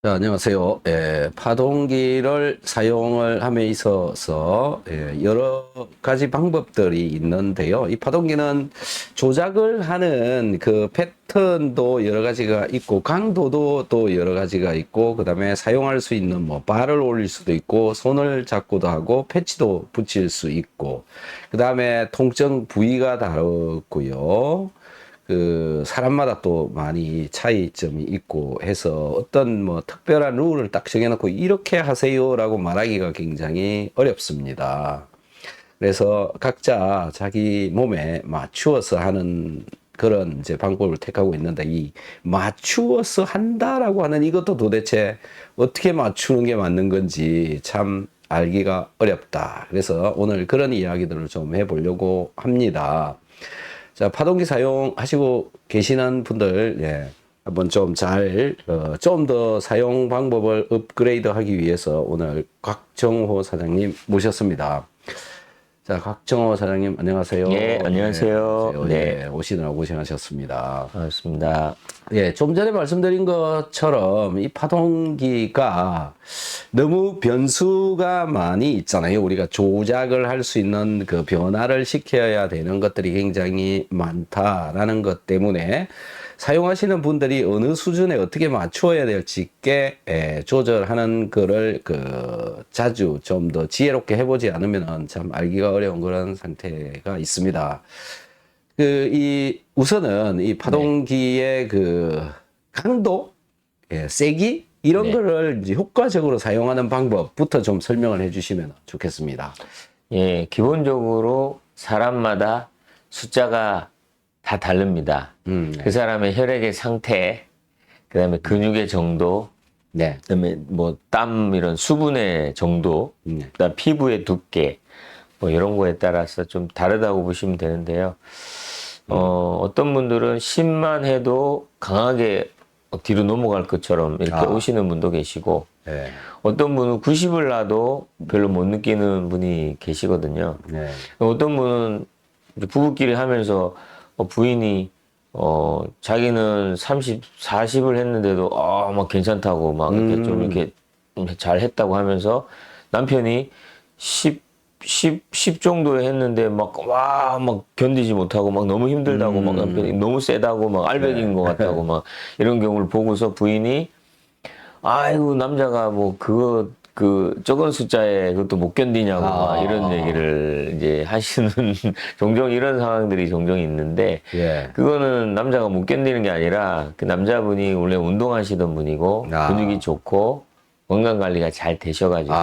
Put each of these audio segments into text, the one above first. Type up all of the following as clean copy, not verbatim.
자, 안녕하세요. 파동기를 사용을 함에 있어서 여러 가지 방법들이 있는데요. 이 파동기는 조작을 하는 그 패턴도 여러 가지가 있고 강도도 또 여러 가지가 있고 그다음에 사용할 수 있는 뭐 발을 올릴 수도 있고 손을 잡고도 하고 패치도 붙일 수 있고 그다음에 통증 부위가 다르고요. 그 사람마다 또 많이 차이점이 있고 해서 어떤 뭐 특별한 룰을 딱 정해놓고 이렇게 하세요라고 말하기가 굉장히 어렵습니다. 그래서 각자 자기 몸에 맞추어서 하는 그런 이제 방법을 택하고 있는데 이 맞추어서 한다라고 하는 이것도 도대체 어떻게 맞추는 게 맞는 건지 참 알기가 어렵다. 그래서 오늘 그런 이야기들을 좀 해보려고 합니다. 자, 파동기 사용하시고 계시는 분들, 한번 좀 좀 더 사용 방법을 업그레이드 하기 위해서 오늘 곽정호 사장님 모셨습니다. 자, 곽정호 사장님, 안녕하세요. 예, 안녕하세요. 네. 오시느라 고생하셨습니다. 반갑습니다. 좀 전에 말씀드린 것처럼 이 파동기가 너무 변수가 많이 있잖아요. 우리가 조작을 할 수 있는 그 변화를 시켜야 되는 것들이 굉장히 많다라는 것 때문에 사용하시는 분들이 어느 수준에 어떻게 맞추어야 될지 꽤 조절하는 거를 자주 좀 더 지혜롭게 해보지 않으면 참 알기가 어려운 그런 상태가 있습니다. 우선은 이 파동기의 강도, 세기, 이런 거를 이제 효과적으로 사용하는 방법부터 좀 설명을 해주시면 좋겠습니다. 예, 기본적으로 사람마다 숫자가 다 다릅니다. 그 사람의 혈액의 상태, 그 다음에 근육의 정도, 네. 그다음에 뭐 땀 이런 수분의 정도, 그다음 피부의 두께, 뭐 이런 거에 따라서 좀 다르다고 보시면 되는데요. 어떤 분들은 10만 해도 강하게 뒤로 넘어갈 것처럼 이렇게 오시는 분도 계시고, 네. 어떤 분은 90을 놔도 별로 못 느끼는 분이 계시거든요. 네. 어떤 분은 이제 부부끼리 하면서 부인이 자기는 30, 40을 했는데도 막 괜찮다고 막 이렇게 좀 이렇게 잘 했다고 하면서 남편이 10 정도에 했는데 막 견디지 못하고 막 너무 힘들다고 막 남편이 너무 세다고 막 알배기인 것 같다고 막 이런 경우를 보고서 부인이 아이고 남자가 뭐 적은 숫자에 그것도 못 견디냐고 막 이런 얘기를 이제 하시는 종종 이런 상황들이 종종 있는데 그거는 남자가 못 견디는 게 아니라 그 남자분이 원래 운동하시던 분이고 근육이 좋고 건강 관리가 잘 되셔가지고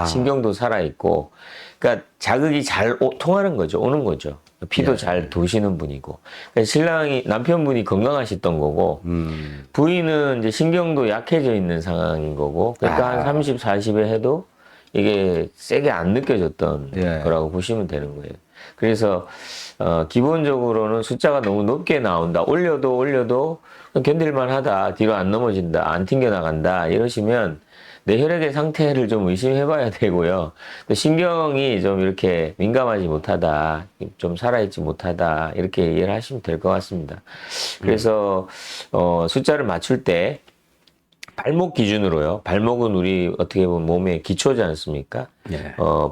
신경도 살아있고 그러니까 자극이 잘 통하는 거죠. 오는 거죠. 피도 잘 도시는 분이고. 그러니까 남편분이 건강하셨던 거고, 부인은 이제 신경도 약해져 있는 상황인 거고, 그러니까 한 30, 40에 해도 이게 세게 안 느껴졌던 거라고 보시면 되는 거예요. 그래서, 기본적으로는 숫자가 너무 높게 나온다. 올려도 견딜만 하다. 뒤로 안 넘어진다. 안 튕겨나간다. 이러시면, 내 혈액의 상태를 좀 의심해 봐야 되고요. 또 신경이 좀 이렇게 민감하지 못하다, 좀 살아있지 못하다, 이렇게 이해를 하시면 될 것 같습니다. 그래서, 숫자를 맞출 때, 발목 기준으로요. 발목은 우리 어떻게 보면 몸의 기초지 않습니까?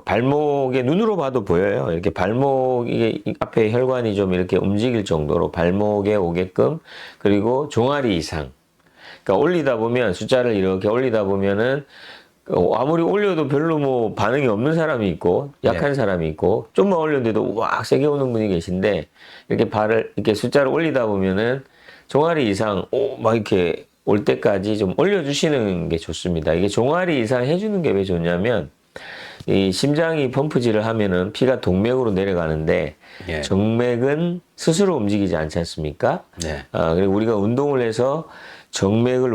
발목에 눈으로 봐도 보여요. 이렇게 발목이 앞에 혈관이 좀 이렇게 움직일 정도로 발목에 오게끔, 그리고 종아리 이상. 그러니까 올리다 보면 숫자를 이렇게 올리다 보면은 아무리 올려도 별로 뭐 반응이 없는 사람이 있고 약한 사람이 있고 좀만 올렸는데도 와 세게 오는 분이 계신데 이렇게 숫자를 올리다 보면은 종아리 이상 막 이렇게 올 때까지 좀 올려주시는 게 좋습니다. 이게 종아리 이상 해주는 게 왜 좋냐면 이 심장이 펌프질을 하면은 피가 동맥으로 내려가는데 정맥은 스스로 움직이지 않지 않습니까? 그리고 우리가 운동을 해서 정맥을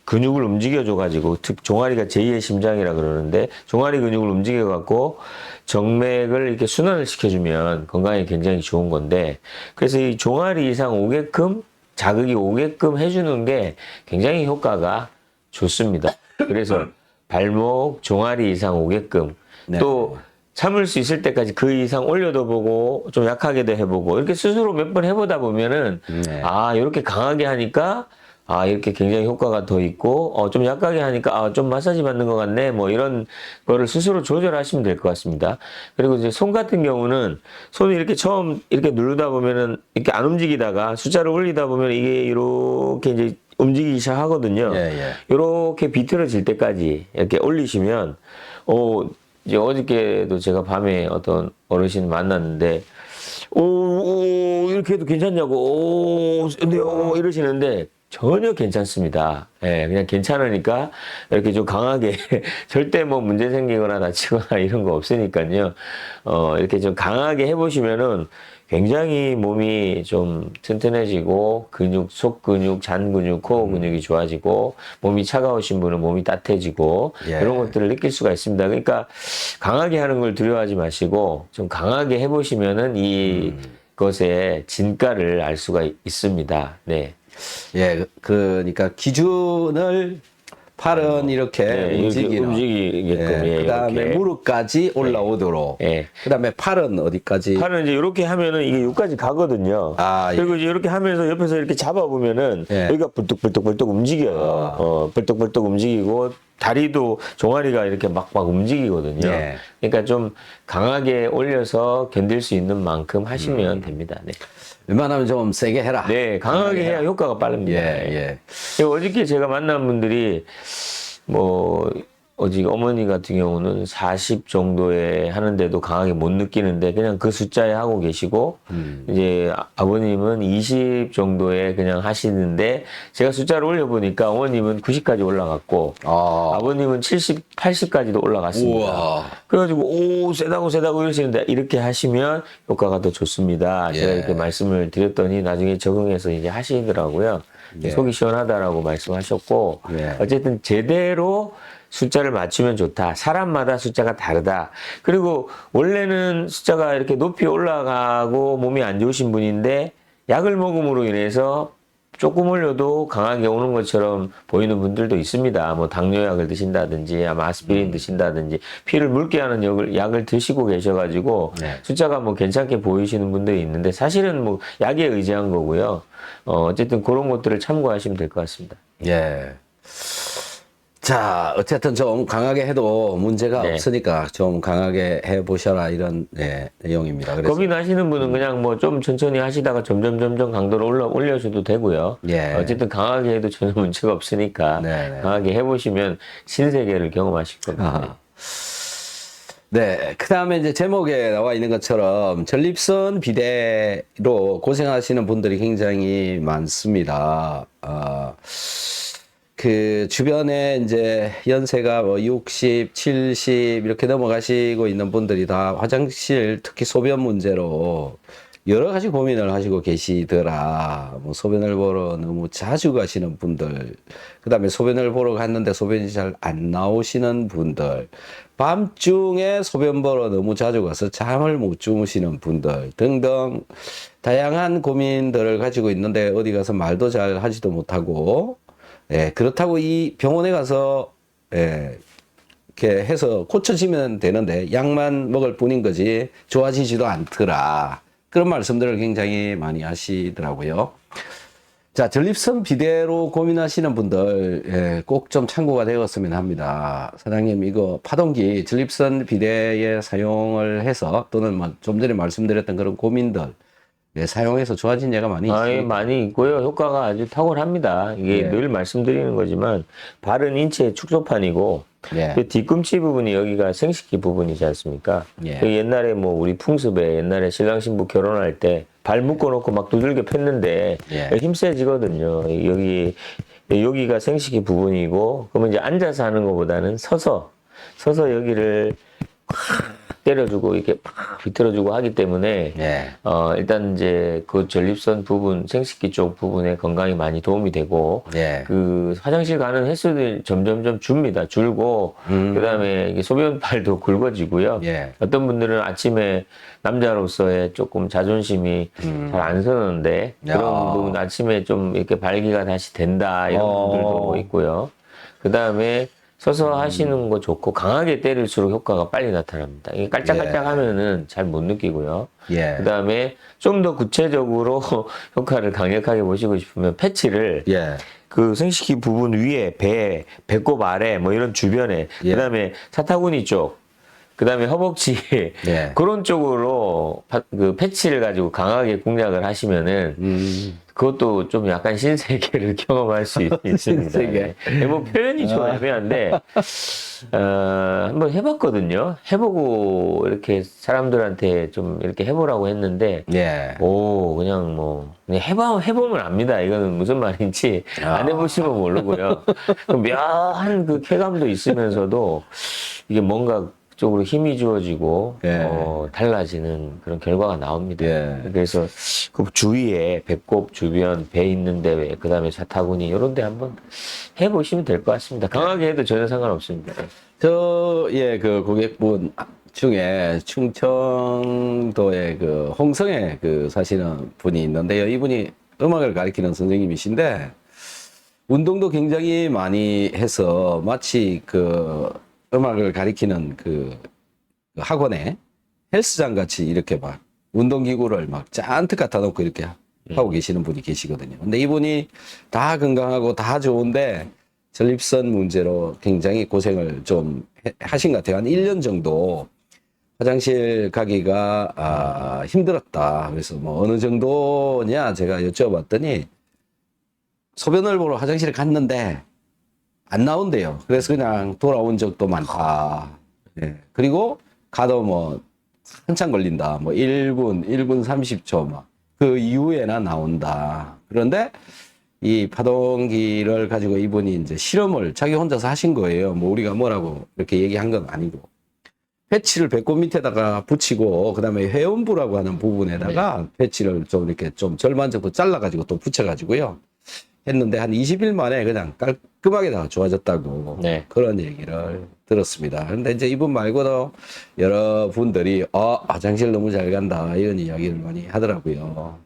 근육을 움직여줘가지고, 종아리가 제2의 심장이라 그러는데, 종아리 근육을 움직여갖고, 정맥을 이렇게 순환을 시켜주면 건강에 굉장히 좋은 건데, 그래서 이 종아리 이상 오게끔, 자극이 오게끔 해주는 게 굉장히 효과가 좋습니다. 그래서 발목, 종아리 이상 오게끔, 또, 참을 수 있을 때까지 그 이상 올려도 보고 좀 약하게도 해보고 이렇게 스스로 몇 번 해보다 보면은 이렇게 강하게 하니까 아, 이렇게 굉장히 효과가 더 있고, 좀 약하게 하니까, 아, 좀 마사지 받는 것 같네. 뭐 이런 거를 스스로 조절하시면 될 것 같습니다. 그리고 이제 손 같은 경우는 손이 이렇게 처음 이렇게 누르다 보면은 이렇게 안 움직이다가 숫자를 올리다 보면 이게 이렇게 이제 움직이기 시작하거든요. 예, 예. 이렇게 비틀어질 때까지 이렇게 올리시면, 이제 어저께도 제가 밤에 어떤 어르신 만났는데, 이렇게 해도 괜찮냐고, 이러시는데, 전혀 괜찮습니다. 예, 그냥 괜찮으니까 이렇게 좀 강하게 절대 뭐 문제 생기거나 다치거나 이런 거 없으니까요. 이렇게 좀 강하게 해보시면은 굉장히 몸이 좀 튼튼해지고 근육, 속 근육, 잔 근육, 코어 근육이 좋아지고 몸이 차가우신 분은 몸이 따뜻해지고 예. 이런 것들을 느낄 수가 있습니다. 그러니까 강하게 하는 걸 두려워하지 마시고 좀 강하게 해보시면은 이 것의 진가를 알 수가 있습니다. 네. 예, 그러니까 기준을 팔은 이렇게 네, 이렇게 움직이는. 움직이게끔, 예, 그다음에 이렇게. 무릎까지 올라오도록. 예. 그다음에 팔은 어디까지? 팔은 이제 이렇게 하면은 이게 여기까지 가거든요. 아, 예. 그리고 이제 이렇게 하면서 옆에서 이렇게 잡아보면은 예. 여기가 불뚝불뚝불뚝 움직여요. 불뚝불뚝 움직이고 다리도 종아리가 이렇게 막 움직이거든요. 예. 그러니까 좀 강하게 올려서 견딜 수 있는 만큼 하시면 됩니다. 네. 웬만하면 좀 세게 해라. 네, 강하게 해야 효과가 빠릅니다. 예, 예. 어저께 제가 만난 분들이 뭐 어제 어머니 같은 경우는 40 정도에 하는데도 강하게 못 느끼는데 그냥 그 숫자에 하고 계시고 이제 아버님은 20 정도에 그냥 하시는데 제가 숫자를 올려보니까 어머님은 90까지 올라갔고 아버님은 70, 80까지도 올라갔습니다. 우와. 그래가지고 오 세다고 이러시는데 이렇게 하시면 효과가 더 좋습니다. 제가 예. 이렇게 말씀을 드렸더니 나중에 적응해서 이제 하시더라고요. 예. 속이 시원하다라고 말씀하셨고 예. 어쨌든 제대로 숫자를 맞추면 좋다. 사람마다 숫자가 다르다. 그리고 원래는 숫자가 이렇게 높이 올라가고 몸이 안 좋으신 분인데 약을 먹음으로 인해서 조금 올려도 강하게 오는 것처럼 보이는 분들도 있습니다. 뭐 당뇨약을 드신다든지 아마 아스피린 드신다든지 피를 묽게 하는 약을 드시고 계셔가지고 네. 숫자가 뭐 괜찮게 보이시는 분들이 있는데 사실은 뭐 약에 의지한 거고요. 어쨌든 그런 것들을 참고하시면 될 것 같습니다. 예. 자, 어쨌든 좀 강하게 해도 문제가 네. 없으니까 좀 강하게 해보셔라 이런 내용입니다. 그래서 겁이 나시는 분은 그냥 뭐 좀 천천히 하시다가 점점 강도를 올려줘도 되고요. 예. 어쨌든 강하게 해도 전혀 문제가 없으니까 네네. 강하게 해보시면 신세계를 경험하실 겁니다. 아하. 네, 그 다음에 이제 제목에 나와 있는 것처럼 전립선 비대로 고생하시는 분들이 굉장히 많습니다. 그 주변에 이제 연세가 뭐 60, 70 이렇게 넘어가시고 있는 분들이 다 화장실 특히 소변 문제로 여러 가지 고민을 하시고 계시더라. 뭐 소변을 보러 너무 자주 가시는 분들, 그 다음에 소변을 보러 갔는데 소변이 잘 안 나오시는 분들, 밤중에 소변 보러 너무 자주 가서 잠을 못 주무시는 분들 등등 다양한 고민들을 가지고 있는데 어디 가서 말도 잘 하지도 못하고, 예, 그렇다고 이 병원에 가서, 예, 이렇게 해서 고쳐지면 되는데 약만 먹을 뿐인 거지 좋아지지도 않더라. 그런 말씀들을 굉장히 많이 하시더라고요. 자, 전립선 비대로 고민하시는 분들, 예, 꼭 좀 참고가 되었으면 합니다. 사장님, 이거 파동기 전립선 비대에 사용을 해서 또는 뭐 좀 전에 말씀드렸던 그런 고민들, 예, 사용해서 좋아진 예가 많이 예, 있습니다. 많이 있고요. 효과가 아주 탁월합니다. 이게 예. 늘 말씀드리는 거지만 발은 인체의 축소판이고 예. 그 뒤꿈치 부분이 여기가 생식기 부분이지 않습니까? 예. 그 옛날에 뭐 우리 풍습에 옛날에 신랑 신부 결혼할 때 발 묶어놓고 막 두들겨 팼는데 예. 힘 세지거든요. 여기가 생식기 부분이고 그러면 이제 앉아서 하는 것보다는 서서 여기를 때려주고 이렇게 팍 비틀어주고 하기 때문에 예. 일단 이제 그 전립선 부분, 생식기 쪽 부분에 건강에 많이 도움이 되고 예. 그 화장실 가는 횟수들이 점점점 줄고 그다음에 이게 소변발도 굵어지고요. 예. 어떤 분들은 아침에 남자로서의 조금 자존심이 잘 안 서는데 그런 야. 부분 아침에 좀 이렇게 발기가 다시 된다 이런 분들도 있고요. 그다음에 서서 하시는 거 좋고 강하게 때릴수록 효과가 빨리 나타납니다. 이게 깔짝깔짝 하면은 잘 못 느끼고요. 예. 그다음에 좀 더 구체적으로 효과를 강력하게 보시고 싶으면 패치를 예. 그 생식기 부분 위에 배, 배꼽 아래 뭐 이런 주변에 예. 그다음에 사타구니 쪽 그다음에 허벅지 예. 그런 쪽으로 그 패치를 가지고 강하게 공략을 하시면은 그것도 좀 약간 신세계를 경험할 수 있습니다. 신세계. 예, 뭐 표현이 좀 애매한데 한번 해봤거든요. 해보고 이렇게 사람들한테 좀 이렇게 해보라고 했는데 예. 오 그냥 뭐 그냥 해보면 압니다. 이거는 무슨 말인지 안 해보시면 모르고요. 그 묘한 그 쾌감도 있으면서도 이게 뭔가 쪽으로 힘이 주어지고 예. 달라지는 그런 결과가 나옵니다. 예. 그래서 그 주위에 배꼽 주변 배 있는 데 그다음에 사타구니 이런 데 한번 해보시면 될 것 같습니다. 강하게 해도 전혀 상관없습니다. 예, 그 고객분 중에 충청도의 그 홍성에 그 사시는 분이 있는데요. 이분이 음악을 가르치는 선생님이신데 운동도 굉장히 많이 해서 마치 그 음악을 가리키는 그 학원에 헬스장 같이 이렇게 막 운동기구를 막 잔뜩 갖다 놓고 이렇게 하고 계시는 분이 계시거든요. 근데 이분이 다 건강하고 다 좋은데 전립선 문제로 굉장히 고생을 좀 하신 것 같아요. 한 1년 정도 화장실 가기가 힘들었다. 그래서 뭐 어느 정도냐 제가 여쭤봤더니 소변을 보러 화장실에 갔는데 안 나온대요. 그래서 그냥 돌아온 적도 많다. 예. 그리고 가도 뭐 한참 걸린다. 뭐 1분 30초 막. 그 이후에나 나온다. 그런데 이 파동기를 가지고 이분이 이제 실험을 자기 혼자서 하신 거예요. 뭐 우리가 뭐라고 이렇게 얘기한 건 아니고. 패치를 배꼽 밑에다가 붙이고, 그 다음에 회음부라고 하는 부분에다가 패치를 좀 이렇게 좀 절반 정도 잘라가지고 또 붙여가지고요. 했는데 한 20일 만에 그냥 깔끔하게 다 좋아졌다고 네. 그런 얘기를 들었습니다. 그런데 이제 이분 말고도 여러 분들이 화장실 너무 잘 간다 이런 이야기를 많이 하더라고요.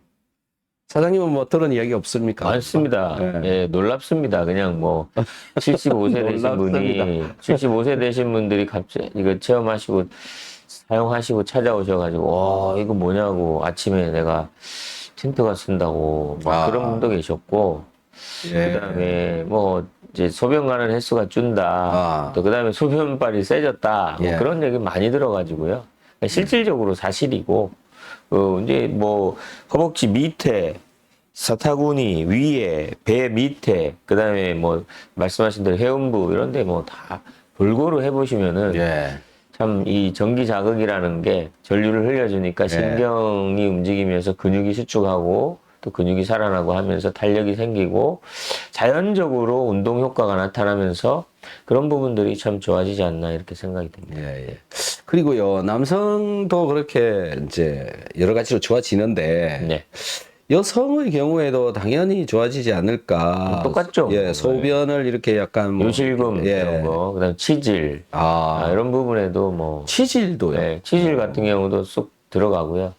사장님은 뭐 들은 이야기 없습니까? 많습니다. 네. 예, 놀랍습니다. 그냥 뭐 75세 되신 분이 75세 되신 분들이 갑자기 이거 체험하시고 사용하시고 찾아오셔가지고 와 이거 뭐냐고 아침에 내가 틴트가 쓴다고 막 그런 분도 계셨고 예. 그다음에 뭐 이제 소변 가는 횟수가 준다. 또 그다음에 소변발이 세졌다. 뭐 예. 그런 얘기 많이 들어가지고요. 실질적으로 사실이고 이제 뭐 허벅지 밑에 사타구니 위에 배 밑에 그다음에 뭐 말씀하신 대로 회음부 이런데 뭐 다 골고루 해보시면은 예. 참 이 전기 자극이라는 게 전류를 흘려주니까 신경이 움직이면서 근육이 수축하고 또 근육이 살아나고 하면서 탄력이 생기고 자연적으로 운동 효과가 나타나면서 그런 부분들이 참 좋아지지 않나 이렇게 생각이 듭니다. 예, 예. 그리고요, 남성도 그렇게 이제 여러 가지로 좋아지는데, 네. 여성의 경우에도 당연히 좋아지지 않을까. 똑같죠. 예, 소변을 이렇게 약간 뭐. 요실금 예. 이런 거, 그다음 치질 이런 부분에도 뭐 치질도요. 네, 치질 같은 경우도 쏙 들어가고요.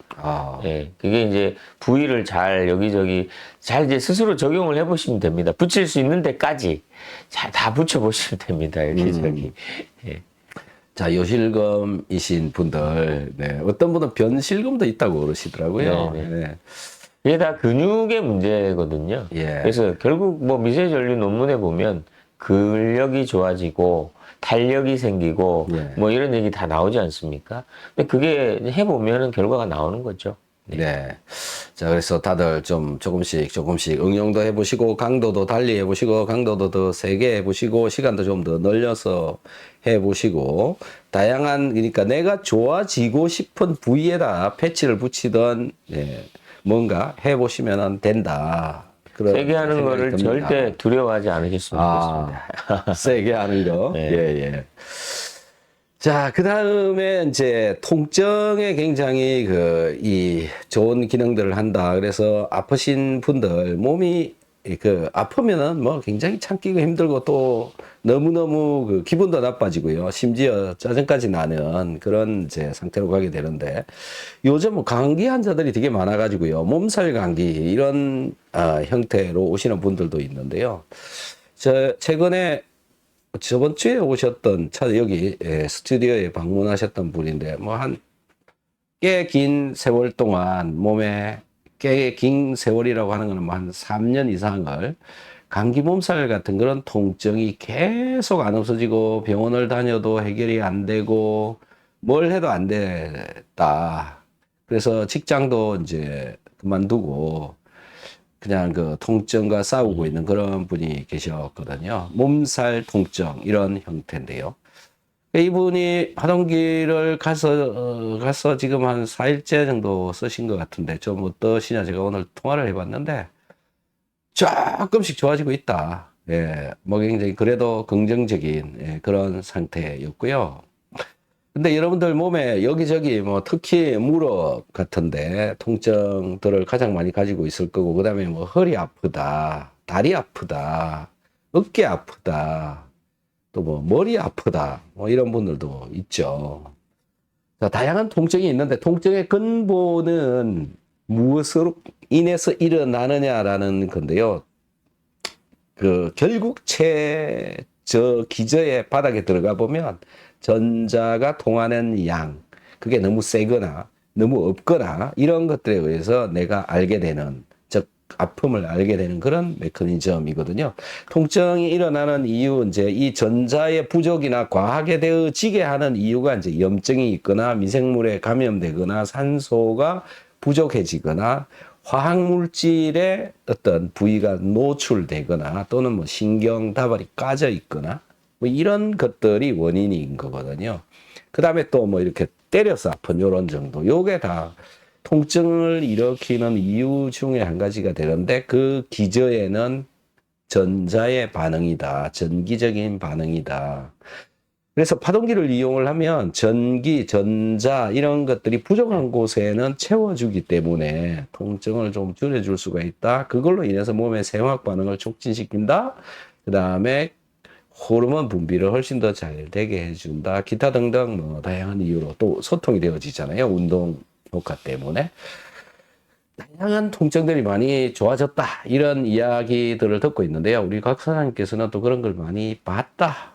예, 그게 이제 부위를 잘 여기저기 잘 이제 스스로 적용을 해보시면 됩니다. 붙일 수 있는 데까지 잘 다 붙여보시면 됩니다. 여기저기. 예. 자, 요실금이신 분들, 네. 어떤 분은 변실금도 있다고 그러시더라고요. 네, 네. 이게 다 근육의 문제거든요. 예. 그래서 결국 뭐 미세전류 논문에 보면 근력이 좋아지고 탄력이 생기고 예. 뭐 이런 얘기 다 나오지 않습니까? 근데 그게 해보면은 결과가 나오는 거죠. 네. 자, 그래서 다들 좀 조금씩 응용도 해보시고, 강도도 달리 해보시고, 강도도 더 세게 해보시고, 시간도 좀 더 늘려서 해보시고, 다양한, 그러니까 내가 좋아지고 싶은 부위에다 패치를 붙이던, 예, 뭔가 해보시면 된다. 그런 세게 하는 생각이 거를 듭니다. 절대 두려워하지 않으셨으면 좋겠습니다. 세게 하는 거. 네. 예, 예. 자, 그 다음에 이제 통증에 굉장히 이 좋은 기능들을 한다. 그래서 아프신 분들, 몸이 아프면은 뭐 굉장히 참기가 힘들고 또 너무너무 기분도 나빠지고요. 심지어 짜증까지 나는 그런 이제 상태로 가게 되는데 요즘 뭐 감기 환자들이 되게 많아가지고요. 몸살 감기 이런 형태로 오시는 분들도 있는데요. 최근에 저번 주에 오셨던 여기 스튜디오에 방문하셨던 분인데 뭐 한 꽤 긴 세월 동안 몸에 꽤 긴 세월이라고 하는 거는 뭐 한 3년 이상을 감기 몸살 같은 그런 통증이 계속 안 없어지고 병원을 다녀도 해결이 안 되고 뭘 해도 안 됐다. 그래서 직장도 이제 그만두고 그냥 그 통증과 싸우고 있는 그런 분이 계셨거든요. 몸살 통증 이런 형태인데요. 이분이 하동기를 가서 지금 한 4일째 정도 쓰신 것 같은데 좀 어떠시냐 제가 오늘 통화를 해봤는데 조금씩 좋아지고 있다. 예, 뭐 굉장히 그래도 긍정적인 그런 상태였고요. 근데 여러분들 몸에 여기저기 뭐 특히 무릎 같은데 통증들을 가장 많이 가지고 있을 거고 그다음에 뭐 허리 아프다, 다리 아프다, 어깨 아프다, 또 뭐 머리 아프다 뭐 이런 분들도 있죠. 자, 다양한 통증이 있는데 통증의 근본은 무엇으로 인해서 일어나느냐라는 건데요. 그 결국 저 기저의 바닥에 들어가 보면 전자가 통하는 양, 그게 너무 세거나 너무 없거나 이런 것들에 의해서 내가 알게 되는, 즉 아픔을 알게 되는 그런 메커니즘이거든요. 통증이 일어나는 이유, 이제 이 전자의 부족이나 과하게 되어지게 하는 이유가 이제 염증이 있거나 미생물에 감염되거나 산소가 부족해지거나 화학물질의 어떤 부위가 노출되거나 또는 뭐 신경 다발이 까져 있거나 뭐 이런 것들이 원인인 거거든요. 그 다음에 또 뭐 이렇게 때려서 아픈 요런 정도. 요게 다 통증을 일으키는 이유 중에 한 가지가 되는데 그 기저에는 전자의 반응이다. 전기적인 반응이다. 그래서 파동기를 이용을 하면 전기, 전자 이런 것들이 부족한 곳에는 채워주기 때문에 통증을 좀 줄여줄 수가 있다. 그걸로 인해서 몸의 생화학 반응을 촉진시킨다. 그 다음에 호르몬 분비를 훨씬 더 잘 되게 해준다. 기타 등등 뭐 다양한 이유로 또 소통이 되어지잖아요. 운동 효과 때문에. 다양한 통증들이 많이 좋아졌다. 이런 이야기들을 듣고 있는데요. 우리 곽 사장님께서는 또 그런 걸 많이 봤다.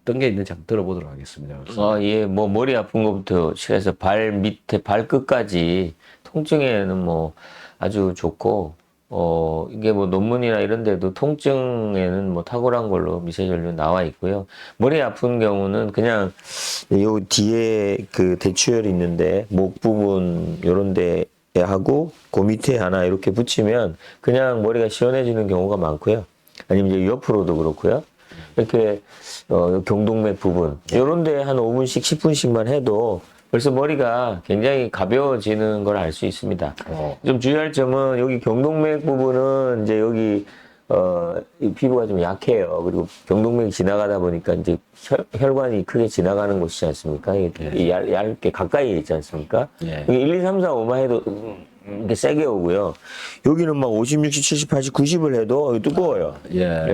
어떤 게 있는지 한번 들어보도록 하겠습니다. 예, 뭐 머리 아픈 것부터 시작해서 발 밑에 발끝까지 통증에는 뭐 아주 좋고, 이게 뭐 논문이나 이런 데도 통증에는 뭐 탁월한 걸로 미세전류 나와 있고요. 머리 아픈 경우는 그냥 요 뒤에 그 대추혈이 있는데 목 부분 요런 데 하고 그 밑에 하나 이렇게 붙이면 그냥 머리가 시원해지는 경우가 많고요. 아니면 이제 옆으로도 그렇고요. 이렇게 경동맥 부분 이런 데 한 5분씩 10분씩만 해도 벌써 머리가 굉장히 가벼워지는 걸 알 수 있습니다. 좀 주의할 점은 여기 경동맥 부분은 이제 여기 이 피부가 좀 약해요. 그리고 경동맥이 지나가다 보니까 이제 혈관이 크게 지나가는 곳이지 않습니까? 이게 얇게 가까이에 있지 않습니까? 여기 1, 2, 3, 4, 5만 해도 이렇게 세게 오고요. 여기는 막 50, 60, 70, 80, 90을 해도 뜨거워요.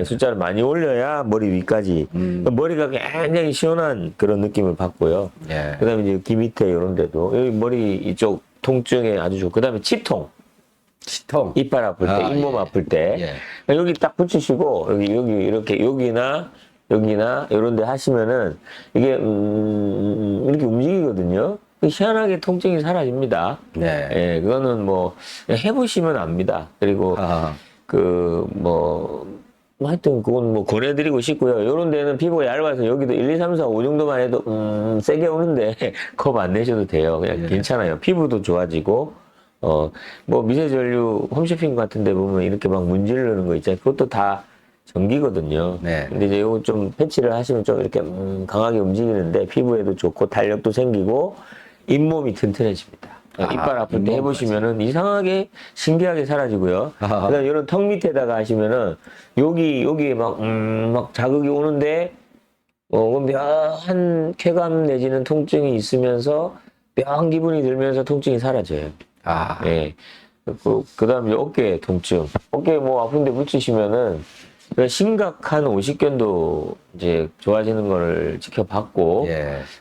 숫자를 많이 올려야 머리 위까지. 머리가 굉장히 시원한 그런 느낌을 받고요. 그 다음에 이제 귀 밑에 이런 데도 여기 머리 이쪽 통증에 아주 좋고, 그 다음에 치통. 이빨 아플 때, 잇몸 아플 때. 여기 딱 붙이시고, 여기 이렇게, 여기나 이런 데 하시면은, 이게, 이렇게 움직이거든요. 희한하게 통증이 사라집니다. 예, 그거는 뭐, 해보시면 압니다. 그리고, 하여튼 그건 뭐 권해드리고 싶고요. 요런 데는 피부가 얇아서 여기도 1, 2, 3, 4, 5 정도만 해도, 세게 오는데, 겁 안 내셔도 돼요. 그냥 괜찮아요. 피부도 좋아지고, 뭐 미세전류 홈쇼핑 같은 데 보면 이렇게 막 문지르는 거 있잖아요. 그것도 다 전기거든요. 근데 이제 요거 좀 패치를 하시면 좀 이렇게 강하게 움직이는데 피부에도 좋고 달력도 생기고 잇몸이 튼튼해집니다. 이빨 아플 때 해보시면은 이상하게 신기하게 사라지고요. 그다음에 이런 턱 밑에다가 하시면은 여기에 막 자극이 오는데 묘한 쾌감 내지는 통증이 있으면서 묘한 기분이 들면서 통증이 사라져요. 예. 그 다음에 어깨 통증. 어깨 뭐 아픈데 붙이시면은 심각한 오십견도 이제 좋아지는 걸 지켜봤고,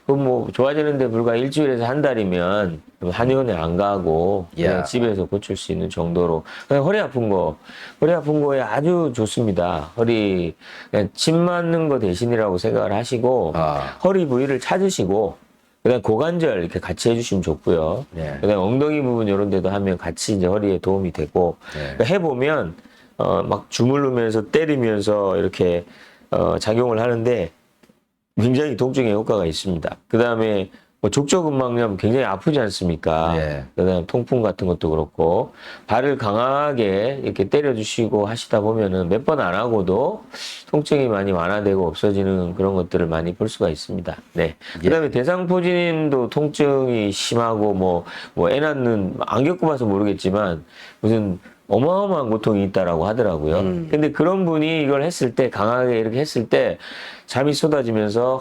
그럼 뭐 좋아지는데 불과 일주일에서 한 달이면 한의원에 안 가고 그냥 집에서 고칠 수 있는 정도로. 그냥 허리 아픈 거에 아주 좋습니다. 허리 그냥 침 맞는 거 대신이라고 생각을 하시고 허리 부위를 찾으시고. 그다음 고관절 이렇게 같이 해주시면 좋고요. 그다음 엉덩이 부분 이런 데도 하면 같이 이제 허리에 도움이 되고. 그러니까 해보면 막 주물르면서 때리면서 이렇게 작용을 하는데 굉장히 통증에 효과가 있습니다. 그 다음에 뭐 족저근막염 굉장히 아프지 않습니까? 예. 그다음 통풍 같은 것도 그렇고 발을 강하게 이렇게 때려주시고 하시다 보면은 몇 번 안 하고도 통증이 많이 완화되고 없어지는 그런 것들을 많이 볼 수가 있습니다. 네. 그다음에 대상포진도 통증이 심하고 뭐 애 낳는 안 겪어봐서 모르겠지만 무슨 어마어마한 고통이 있다라고 하더라고요. 근데 그런 분이 이걸 했을 때 강하게 이렇게 했을 때 잠이 쏟아지면서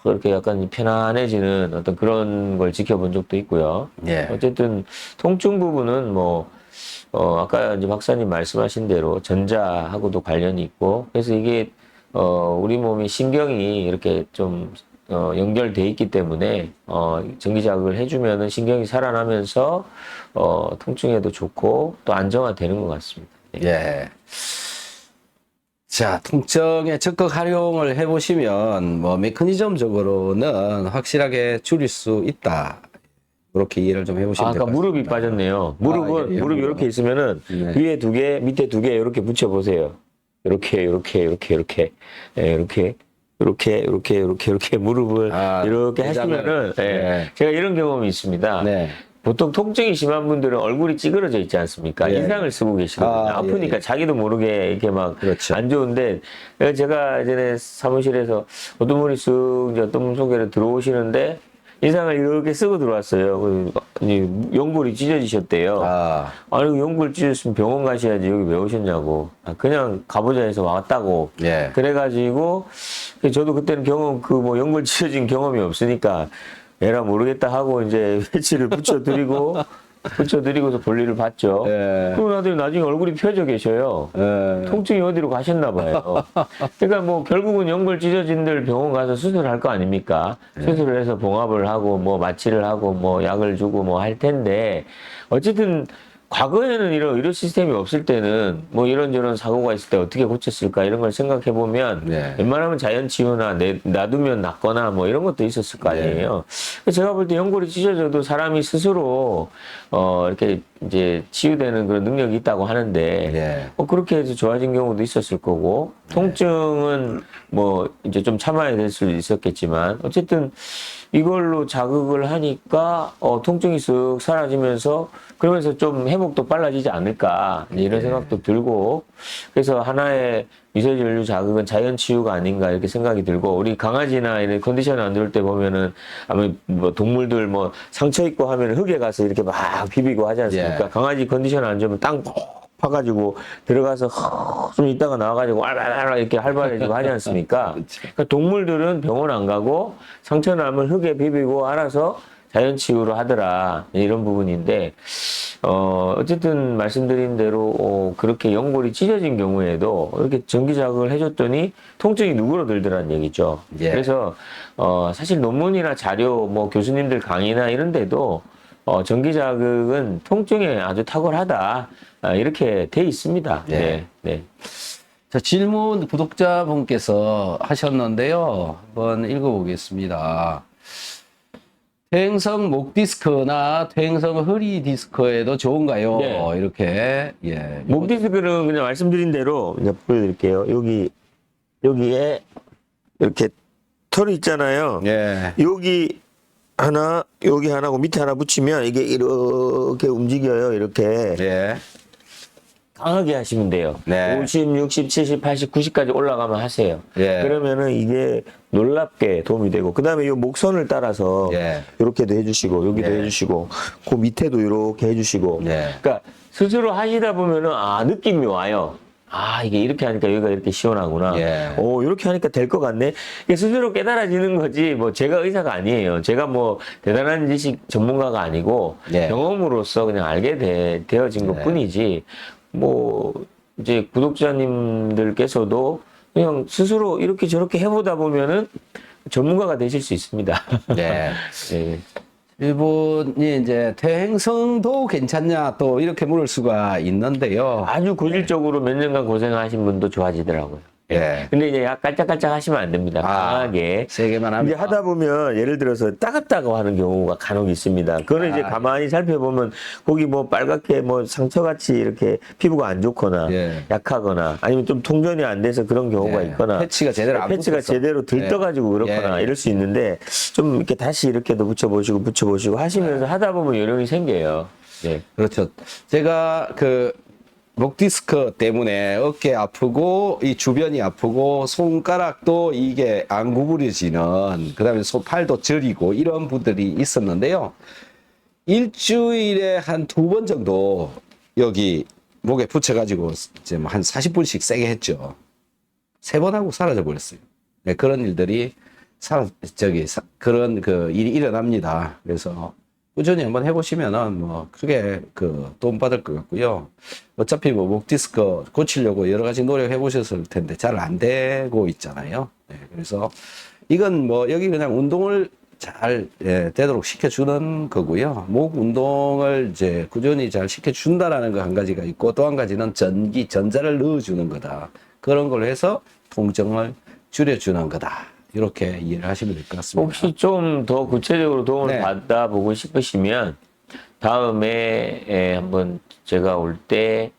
그렇게 약간 편안해지는 어떤 그런 걸 지켜본 적도 있고요. 예. 어쨌든 통증 부분은 아까 이제 박사님 말씀하신 대로 전자하고도 관련이 있고, 그래서 이게, 우리 몸이 신경이 이렇게 좀, 연결돼 있기 때문에, 전기자극을 해주면은 신경이 살아나면서, 통증에도 좋고 또 안정화되는 것 같습니다. 네. 예. 자, 통증에 적극 활용을 해보시면, 뭐, 메커니즘적으로는 확실하게 줄일 수 있다. 그렇게 이해를 좀 해보시면 될 것 아까 같습니다. 무릎이 빠졌네요. 무릎은, 예, 무릎이 이렇게 있으면은 네. 위에 두 개, 밑에 두 개 이렇게 붙여보세요. 이렇게 무릎을 아, 이렇게 내장을. 하시면은, 예. 네. 제가 이런 경험이 있습니다. 네. 보통 통증이 심한 분들은 얼굴이 찌그러져 있지 않습니까? 예. 인상을 쓰고 계시거든요. 아, 아프니까 예. 자기도 모르게 이렇게 막 그렇죠. 안 좋은데, 제가 예전에 사무실에서 어떤 분이 쓱 이제 어떤 분 소개로 들어오시는데, 인상을 이렇게 쓰고 들어왔어요. 연골이 찢어지셨대요. 아, 아니, 연골 찢어졌으면 병원 가셔야지 여기 왜 오셨냐고. 그냥 가보자 해서 왔다고. 예. 그래가지고, 저도 그때는 연골 찢어진 경험이 없으니까, 에라 모르겠다 하고 이제 패치를 붙여드리고서 볼일을 봤죠. 예. 그러고 나중에 얼굴이 펴져 계셔요. 예. 통증이 어디로 가셨나 봐요. 그러니까 뭐 결국은 연골 찢어진들 병원 가서 수술할 거 아닙니까? 수술을 해서 봉합을 하고 뭐 마취를 하고 뭐 약을 주고 뭐 할 텐데 어쨌든 과거에는 이런 의료 시스템이 없을 때는 뭐 이런저런 사고가 있을 때 어떻게 고쳤을까 이런 걸 생각해 보면 네. 웬만하면 자연 치유나 놔두면 낫거나 뭐 이런 것도 있었을 거 아니에요. 제가 볼 때 연골이 찢어져도 사람이 스스로 이렇게 이제 치유되는 그런 능력이 있다고 하는데 예. 그렇게 해서 좋아진 경우도 있었을 거고 통증은 뭐 이제 좀 참아야 될 수도 있었겠지만 어쨌든 이걸로 자극을 하니까 통증이 쓱 사라지면서 그러면서 좀 회복도 빨라지지 않을까 이런 생각도 들고 그래서 하나의 미세전류 자극은 자연 치유가 아닌가 이렇게 생각이 들고 우리 강아지나 이런 컨디션 안 좋을 때 보면은 아마 뭐 동물들 뭐 상처 입고 하면 흙에 가서 이렇게 막 비비고 하지 않습니까? 예. 강아지 컨디션 안 좋으면 땅 파가지고 들어가서 좀 있다가 나와가지고 알알알 이렇게 활발해지고 하지 않습니까? 그러니까 동물들은 병원 안 가고 상처 나면 흙에 비비고 알아서 자연 치유를 하더라 이런 부분인데 어쨌든 말씀드린 대로 그렇게 연골이 찢어진 경우에도 이렇게 전기 자극을 해줬더니 통증이 누그러들더라는 얘기죠. 예. 그래서 사실 논문이나 자료 뭐 교수님들 강의나 이런 데도 전기 자극은 통증에 아주 탁월하다 이렇게 돼 있습니다. 예. 네, 네. 자, 질문 구독자분께서 하셨는데요. 한번 읽어보겠습니다. 퇴행성 목 디스크나 퇴행성 허리 디스크에도 좋은가요? 네. 이렇게, 예. 목 디스크는 그냥 말씀드린 대로 그냥 보여드릴게요. 여기에 이렇게 털이 있잖아요. 예. 여기 하나고 밑에 하나 붙이면 이게 이렇게 움직여요. 이렇게. 예. 강하게 하시면 돼요. 네. 50, 60, 70, 80, 90까지 올라가면 하세요. 예. 그러면은 이게 놀랍게 도움이 되고, 그 다음에 이 목선을 따라서 예. 이렇게도 해주시고, 여기도 네. 해주시고, 그 밑에도 이렇게 해주시고. 네. 그러니까 스스로 하시다 보면은 느낌이 와요. 이게 이렇게 하니까 여기가 이렇게 시원하구나. 예. 이렇게 하니까 될 것 같네. 이게 스스로 깨달아지는 거지, 뭐, 제가 의사가 아니에요. 제가 뭐, 대단한 지식 전문가가 아니고, 예. 경험으로서 그냥 알게 되어진 것 네. 뿐이지, 뭐, 이제 구독자님들께서도 그냥 스스로 이렇게 저렇게 해보다 보면은 전문가가 되실 수 있습니다. 네. 네. 일본이 이제 퇴행성도 괜찮냐 또 이렇게 물을 수가 있는데요. 아주 고질적으로 몇 년간 고생하신 분도 좋아지더라고요. 예. 근데 이제 약간 깔짝깔짝 하시면 안 됩니다. 강하게. 세 개만 하면 이제 하다 보면 예를 들어서 따갑다고 하는 경우가 간혹 있습니다. 그거는 이제 아, 가만히 살펴보면 거기 뭐 빨갛게 뭐 상처같이 이렇게 피부가 안 좋거나 예. 약하거나 아니면 좀 통전이 안 돼서 그런 경우가 예. 있거나 패치가 제대로 안 패치가 붙었어. 제대로 들떠가지고 그렇거나 예. 이럴 수 있는데 좀 이렇게 다시 이렇게도 붙여보시고 하시면서 하다 보면 요령이 생겨요. 네. 그렇죠. 제가 그 목 디스크 때문에 어깨 아프고 이 주변이 아프고 손가락도 이게 안 구부려지는 그다음에 팔도 저리고 이런 분들이 있었는데요. 일주일에 한 2번 정도 여기 목에 붙여가지고 이제 한 40분씩 세게 했죠. 3번 하고 사라져 버렸어요. 네, 그런 일들이 그런 그 일이 일어납니다. 그래서 꾸준히 한번 해보시면은 뭐 크게 그 도움 받을 것 같고요. 어차피 뭐 목 디스크 고치려고 여러 가지 노력해 보셨을 텐데 잘 안 되고 있잖아요. 네, 그래서 이건 뭐 여기 그냥 운동을 잘 되도록 시켜주는 거고요. 목 운동을 이제 꾸준히 잘 시켜준다라는 거 한 가지가 있고 또 한 가지는 전자를 넣어주는 거다. 그런 걸로 해서 통증을 줄여주는 거다. 이렇게 이해를 하시면 될 것 같습니다. 혹시 좀 더 구체적으로 도움을 네. 받아보고 싶으시면 다음에 한번 제가 올 때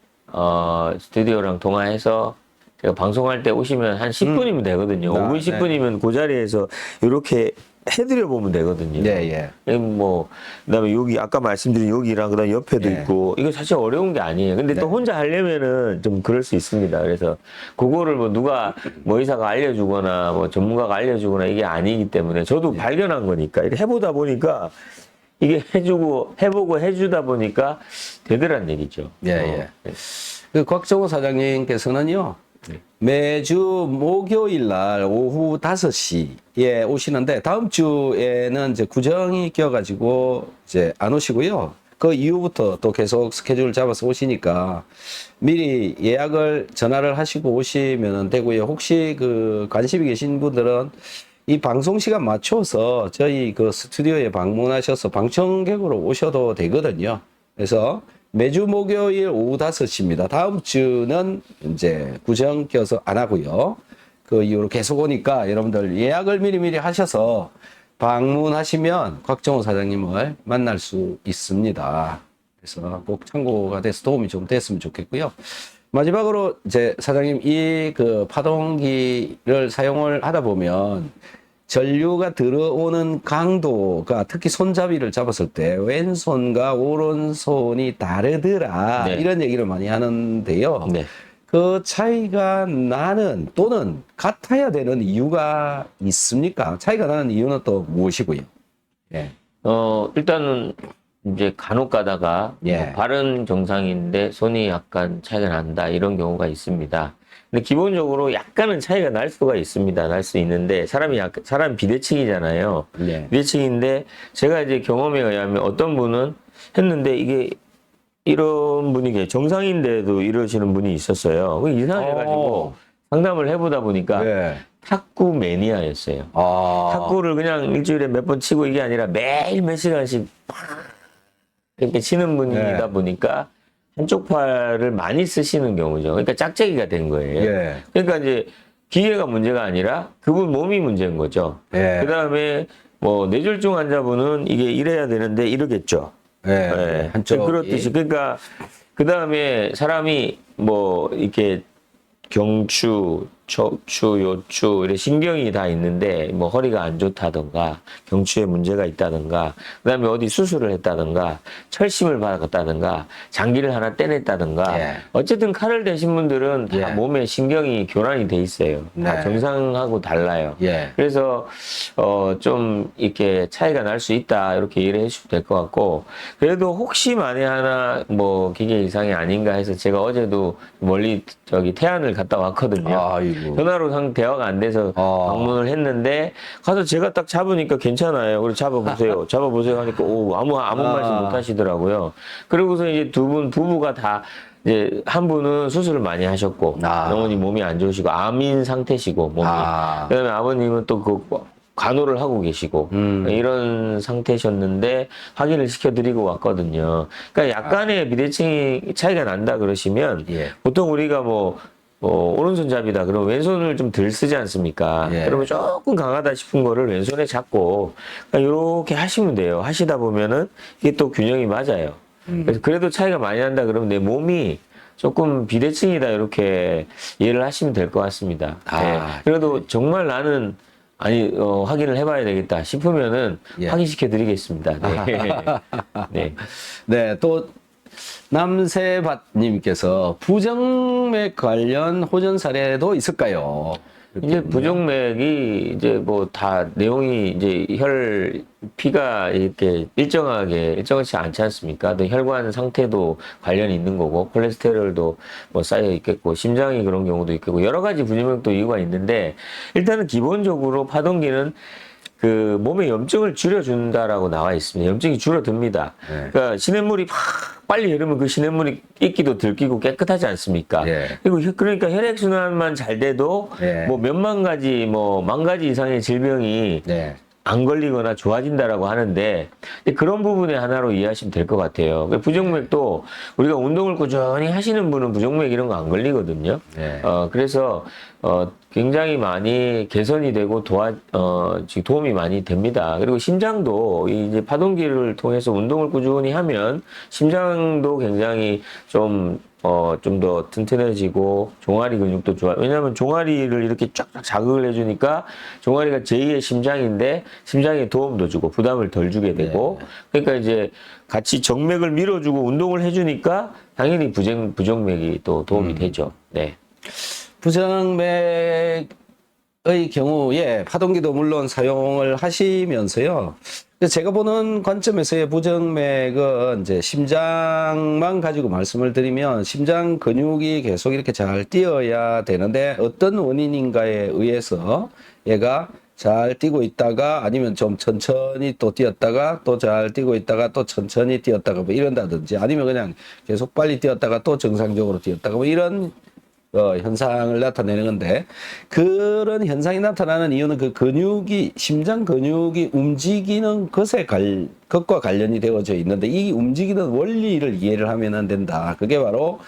스튜디오랑 통화해서 제가 방송할 때 오시면 한 10분이면 되거든요. 아, 5분, 10분이면 그 자리에서 이렇게 해드려 보면 되거든요. 예, 예. 뭐, 그다음에 여기 아까 말씀드린 여기랑 그다음 옆에도 예. 있고 이거 사실 어려운 게 아니에요. 근데 또 네. 혼자 하려면은 좀 그럴 수 있습니다. 그래서 그거를 뭐 누가 뭐 의사가 알려주거나 뭐 전문가가 알려주거나 이게 아니기 때문에 저도 발견한 거니까 이렇게 해보다 보니까 이게 해보고 해주다 보니까 되더란 얘기죠. 예, 예. 네. 그 곽정호 사장님께서는요, 매주 목요일 날 오후 5시에 오시는데, 다음 주에는 이제 구정이 껴가지고 이제 안 오시고요. 그 이후부터 또 계속 스케줄 잡아서 오시니까 미리 예약을 전화를 하시고 오시면 되고요. 혹시 그 관심이 계신 분들은 이 방송 시간 맞춰서 저희 그 스튜디오에 방문하셔서 방청객으로 오셔도 되거든요. 그래서 매주 목요일 오후 5시입니다. 다음 주는 이제 구정 껴서 안 하고요. 그 이후로 계속 오니까 여러분들 예약을 미리미리 하셔서 방문하시면 곽정호 사장님을 만날 수 있습니다. 그래서 꼭 참고가 돼서 도움이 좀 됐으면 좋겠고요. 마지막으로 이제 사장님 이 그 파동기를 사용을 하다 보면 전류가 들어오는 강도가 특히 손잡이를 잡았을 때 왼손과 오른손이 다르더라 네. 이런 얘기를 많이 하는데요. 네. 그 차이가 나는 또는 같아야 되는 이유가 있습니까? 차이가 나는 이유는 또 무엇이고요? 예. 일단은 이제 간혹 가다가 예. 뭐 발은 정상인데 손이 약간 차이가 난다 이런 경우가 있습니다. 근데 기본적으로 약간은 차이가 날 수가 있습니다. 날 수 있는데 사람 비대칭이잖아요. 예. 비대칭인데 제가 이제 경험에 의하면 어떤 분은 했는데 이게 이런 분이 정상인데도 이러시는 분이 있었어요. 그게 이상해가지고 상담을 해보다 보니까 네. 탁구 매니아였어요. 아. 탁구를 그냥 일주일에 몇 번 치고 이게 아니라 매일 몇 시간씩 팍 이렇게 치는 분이다 네. 보니까 한쪽 팔을 많이 쓰시는 경우죠. 그러니까 짝짝이가 된 거예요. 예. 그러니까 이제 기계가 문제가 아니라 그분 몸이 문제인 거죠. 예. 그 다음에 뭐 뇌졸중 환자분은 이게 이래야 되는데 이러겠죠. 예. 네. 한쪽 그렇듯이 그러니까 그 다음에 사람이 뭐 이렇게 경추, 척추, 요추 이렇게 신경이 다 있는데 뭐 허리가 안 좋다던가 경추에 문제가 있다던가 그다음에 어디 수술을 했다던가 철심을 받았다던가 장기를 하나 떼냈다던가 예. 어쨌든 칼을 대신 분들은 다 예. 몸에 신경이 교란이 돼 있어요. 다 네. 정상하고 달라요. 예. 그래서 좀 이렇게 차이가 날 수 있다 이렇게 이해를 해주시면 될 것 같고 그래도 혹시 만에 하나 뭐 기계 이상이 아닌가 해서 제가 어제도 멀리 저기 태안을 갔다 왔거든요. 아이고. 전화로 대화가 안 돼서 방문을 했는데 가서 제가 딱 잡으니까 괜찮아요. 그래서 잡아보세요. 잡아보세요 하니까 아무 말씀 못 하시더라고요. 그리고서 이제 두 분 부부가 다 이제 한 분은 수술을 많이 하셨고 어머니 몸이 안 좋으시고 암인 상태시고 몸이 그다음에 아버님은 또 그 간호를 하고 계시고 이런 상태셨는데 확인을 시켜드리고 왔거든요. 그러니까 약간의 비대칭이 차이가 난다 그러시면 예. 보통 우리가 뭐 오른손잡이다. 그럼 왼손을 좀 덜 쓰지 않습니까? 예. 그러면 조금 강하다 싶은 거를 왼손에 잡고 이렇게 하시면 돼요. 하시다 보면은 이게 또 균형이 맞아요. 그래서 그래도 차이가 많이 난다 그러면 내 몸이 조금 비대칭이다 이렇게 이해를 하시면 될 것 같습니다. 아, 네. 그래도 정말 나는 확인을 해봐야 되겠다 싶으면은 예. 확인시켜 드리겠습니다. 네. 네. 네, 또 남세밭님께서 부정맥 관련 호전 사례도 있을까요? 이제 부정맥이 이제 뭐 다 내용이 이제 피가 이렇게 일정하지 않지 않습니까? 또 혈관 상태도 관련이 있는 거고 콜레스테롤도 뭐 쌓여 있겠고 심장이 그런 경우도 있겠고 여러 가지 부정맥도 이유가 있는데 일단은 기본적으로 파동기는 그 몸의 염증을 줄여준다라고 나와 있습니다. 염증이 줄어듭니다. 네. 그러니까 시냇물이 막 빨리 흐르면 그 시냇물이 있기도 들키고 깨끗하지 않습니까? 예. 그리고 그러니까 혈액순환만 잘 돼도 예. 뭐 몇만 가지 뭐 만 가지 이상의 질병이 네. 안 걸리거나 좋아진다라고 하는데 그런 부분의 하나로 이해하시면 될 것 같아요. 부정맥도 우리가 운동을 꾸준히 하시는 분은 부정맥 이런 거 안 걸리거든요. 네. 그래서 굉장히 많이 개선이 되고 지금 도움이 많이 됩니다. 그리고 심장도 이제 파동기를 통해서 운동을 꾸준히 하면 심장도 굉장히 좀 더 튼튼해지고 종아리 근육도 좋아. 왜냐하면 종아리를 이렇게 쫙쫙 자극을 해주니까 종아리가 제2의 심장인데 심장에 도움도 주고 부담을 덜 주게 되고 그러니까 이제 같이 정맥을 밀어주고 운동을 해주니까 당연히 부정맥이 또 도움이 되죠. 네. 부정맥의 경우에 파동기도 물론 사용을 하시면서요. 제가 보는 관점에서의 부정맥은 이제 심장만 가지고 말씀을 드리면 심장 근육이 계속 이렇게 잘 뛰어야 되는데 어떤 원인인가에 의해서 얘가 잘 뛰고 있다가 아니면 좀 천천히 또 뛰었다가 또 잘 뛰고 있다가 또 천천히 뛰었다가 뭐 이런다든지 아니면 그냥 계속 빨리 뛰었다가 또 정상적으로 뛰었다가 뭐 이런 현상을 나타내는 건데 그런 현상이 나타나는 이유는 그 심장 근육이 움직이는 것과 관련이 되어져 있는데 이 움직이는 원리를 이해를 하면 안 된다. 그게 바로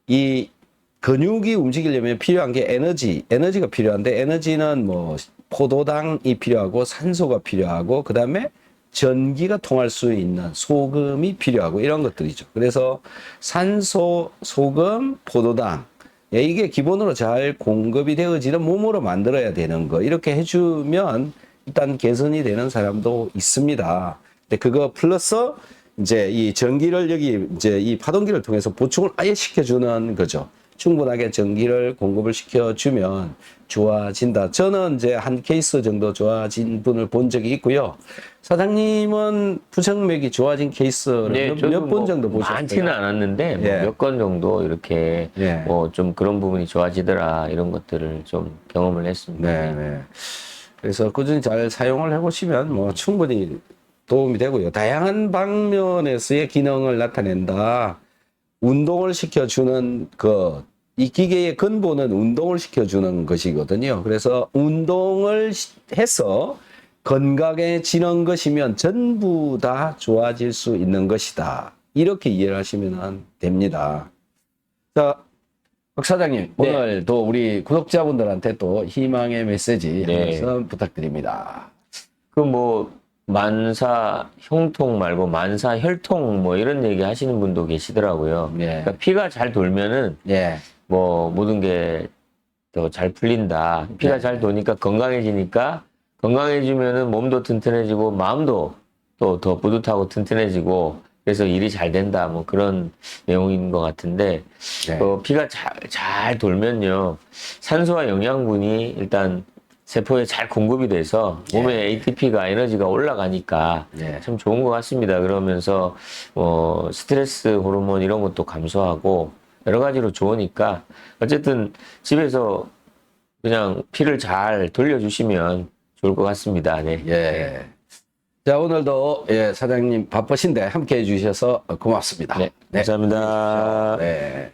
이 근육이 움직이려면 필요한 게 에너지가 필요한데 에너지는 뭐 포도당이 필요하고 산소가 필요하고 그 다음에 전기가 통할 수 있는 소금이 필요하고 이런 것들이죠. 그래서 산소, 소금, 포도당 이게 기본으로 잘 공급이 되어지는 몸으로 만들어야 되는 거. 이렇게 해주면 일단 개선이 되는 사람도 있습니다. 근데 그거 플러스 이제 이 전기를 여기 이제 이 파동기를 통해서 보충을 아예 시켜주는 거죠. 충분하게 전기를 공급을 시켜주면 좋아진다. 저는 이제 한 케이스 정도 좋아진 분을 본 적이 있고요. 사장님은 부정맥이 좋아진 케이스를 몇 번 정도 보셨어요? 많지는 않았는데 몇 건 정도 이렇게 뭐 좀 그런 부분이 좋아지더라 이런 것들을 좀 경험을 했습니다. 네. 그래서 꾸준히 잘 사용을 해보시면 뭐 충분히 도움이 되고요. 다양한 방면에서의 기능을 나타낸다. 운동을 시켜주는 이 기계의 근본은 운동을 시켜주는 것이거든요. 그래서 운동을 해서 건강해지는 것이면 전부 다 좋아질 수 있는 것이다. 이렇게 이해를 하시면 됩니다. 자, 박 사장님, 오늘도 우리 구독자분들한테 또 희망의 메시지 한 말씀 부탁드립니다. 만사 흉통 말고 만사 혈통 뭐 이런 얘기 하시는 분도 계시더라고요. 그러니까 피가 잘 돌면은 뭐 모든 게 더 잘 풀린다. 피가 잘 도니까 건강해지니까 건강해지면은 몸도 튼튼해지고 마음도 또 더 뿌듯하고 튼튼해지고 그래서 일이 잘 된다. 뭐 그런 내용인 것 같은데 피가 잘 돌면요 산소와 영양분이 일단 세포에 잘 공급이 돼서 몸에 ATP가 에너지가 올라가니까 참 좋은 것 같습니다. 그러면서 스트레스 호르몬 이런 것도 감소하고 여러 가지로 좋으니까 어쨌든 집에서 그냥 피를 잘 돌려주시면 좋을 것 같습니다. 네. 자, 오늘도 사장님 바쁘신데 함께 해주셔서 고맙습니다. 네. 감사합니다. 네.